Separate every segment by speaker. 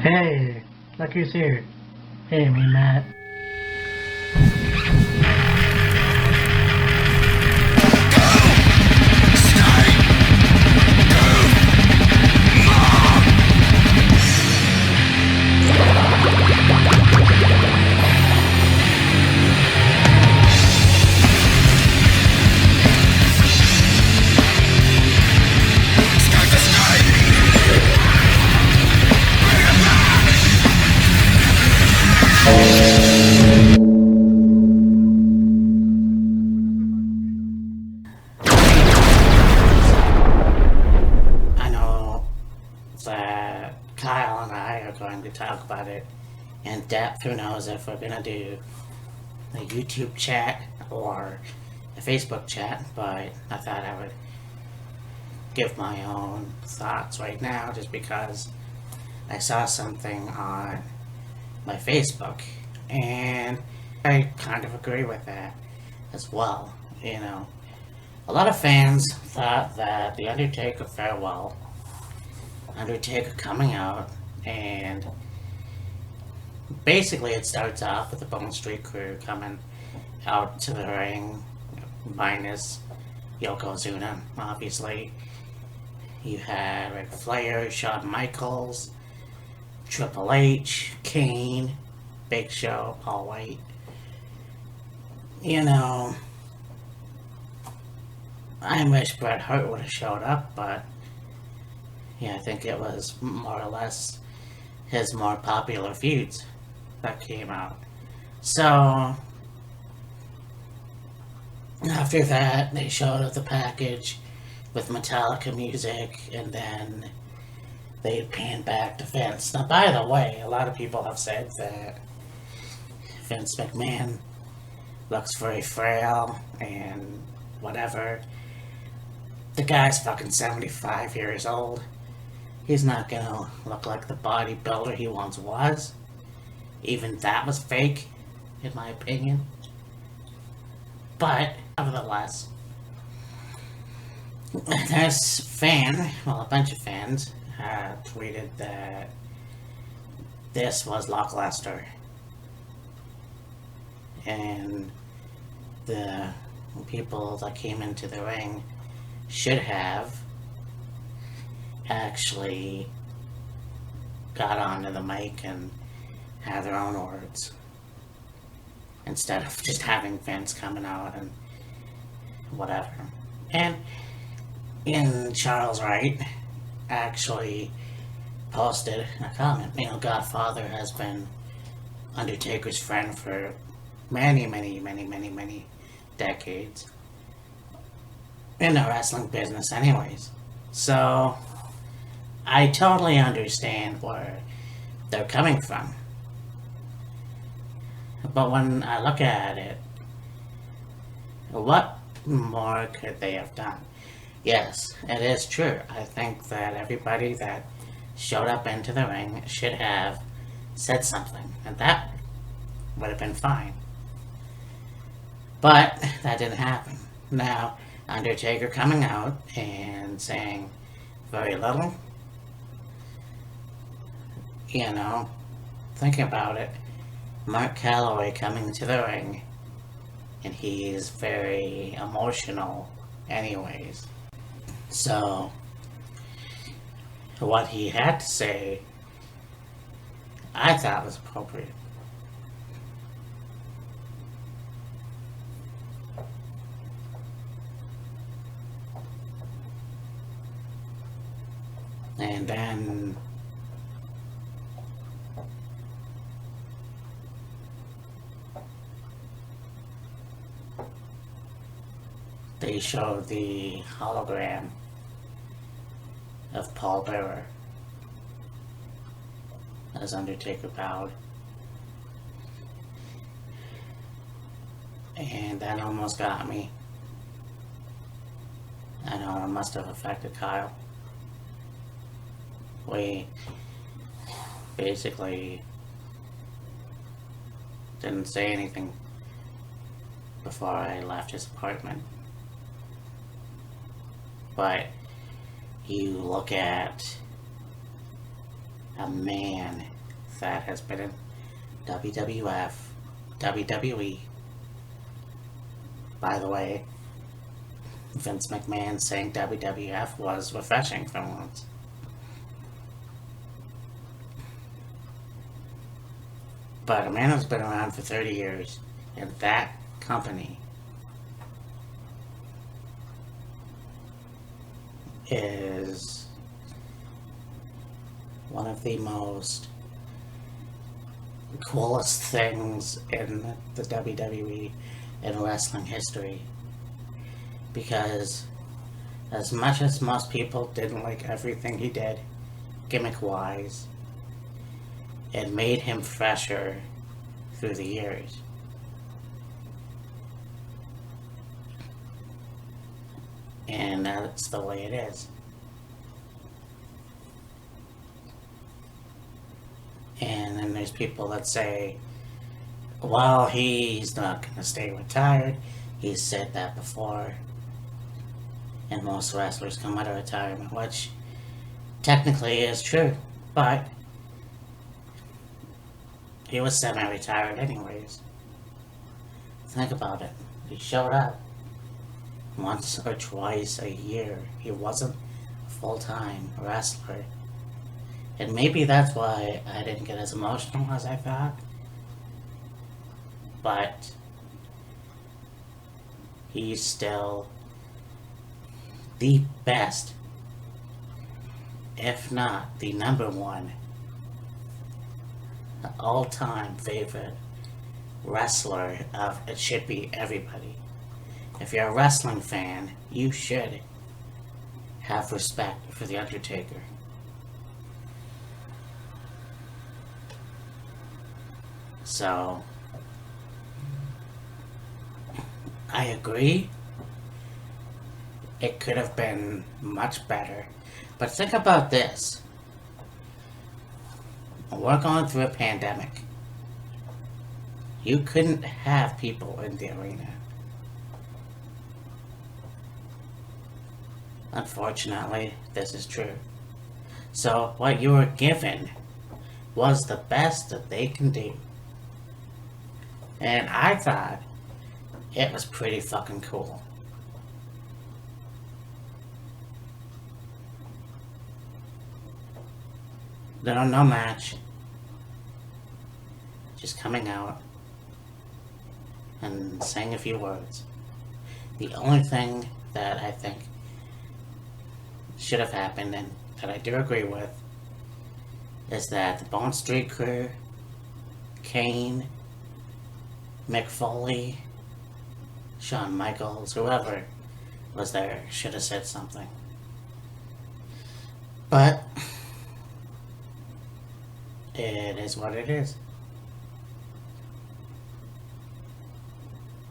Speaker 1: Hey, look who's here. Hey, me, Matt.
Speaker 2: I know that Kyle and I are going to talk about it in depth. Who knows if we're going to do a YouTube chat or a Facebook chat, but I thought I would give my own thoughts right now just because I saw something on my Facebook and I kind of agree with that as well. You know, a lot of fans thought that The Undertaker farewell, Undertaker coming out, and basically it starts off with the Bone Street Crew coming out to the ring, minus Yokozuna, obviously. You had Ric Flair, Shawn Michaels, Triple H, Kane, Big Show, Paul White. You know, I wish Bret Hart would have showed up, but yeah, I think it was more or less his more popular feuds that came out. So after that, they showed the package with Metallica music, and then they panned back to Vince. Now, by the way, a lot of people have said that Vince McMahon looks very frail and whatever. The guy's fucking 75 years old. He's not gonna look like the bodybuilder he once was. Even that was fake, in my opinion. But, nevertheless, this fan, well, a bunch of fans, tweeted that this was Loch Lester. And the people that came into the ring should have actually got onto the mic and had their own words instead of just having fans coming out and whatever. And Charles Wright actually posted a comment. You know, Godfather has been Undertaker's friend for many decades in the wrestling business anyways. So I totally understand where they're coming from. But when I look at it, what more could they have done? Yes, it is true. I think that everybody that showed up into the ring should have said something, and that would have been fine. But that didn't happen. Now, Undertaker coming out and saying very little, you know, think about it. Mark Calloway coming to the ring, and he's very emotional, anyways. So, what he had to say, I thought was appropriate. And then they showed the hologram of Paul Bearer as Undertaker bowed. And that almost got me. I know it must have affected Kyle. We basically didn't say anything before I left his apartment. But you look at a man that has been in WWF, WWE. By the way, Vince McMahon saying WWF was refreshing for once. But a man who's been around for 30 years in that company is one of the most coolest things in the WWE and wrestling history. Because as much as most people didn't like everything he did, gimmick-wise, it made him fresher through the years. And that's the way it is. And then there's people that say, well, he's not going to stay retired. He's said that before. And most wrestlers come out of retirement, which technically is true. But he was semi-retired anyways. Think about it. He showed up once or twice a year. He wasn't a full-time wrestler. And maybe that's why I didn't get as emotional as I thought. But he's still the best, if not the number one, all-time favorite wrestler of it should be everybody. If you're a wrestling fan, you should have respect for The Undertaker. So, I agree. It could have been much better. But think about this. We're going through a pandemic. You couldn't have people in the arena. Unfortunately, this is true. So, what you were given was the best that they can do. And I thought it was pretty fucking cool. No match. Just coming out and saying a few words. The only thing that I think should have happened, and that I do agree with, is that the Bone Street Crew, Kane, Mick Foley, Shawn Michaels, whoever was there, should have said something. But it is what it is.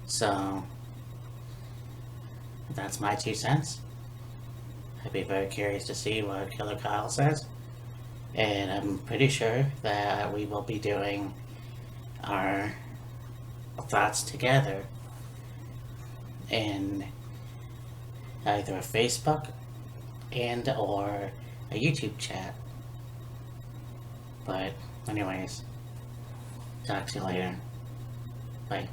Speaker 2: So, that's my 2 cents. I'd be very curious to see what Killer Kyle says. And I'm pretty sure that we will be doing our thoughts together in either a Facebook and or a YouTube chat. But anyways, talk to you later. Bye.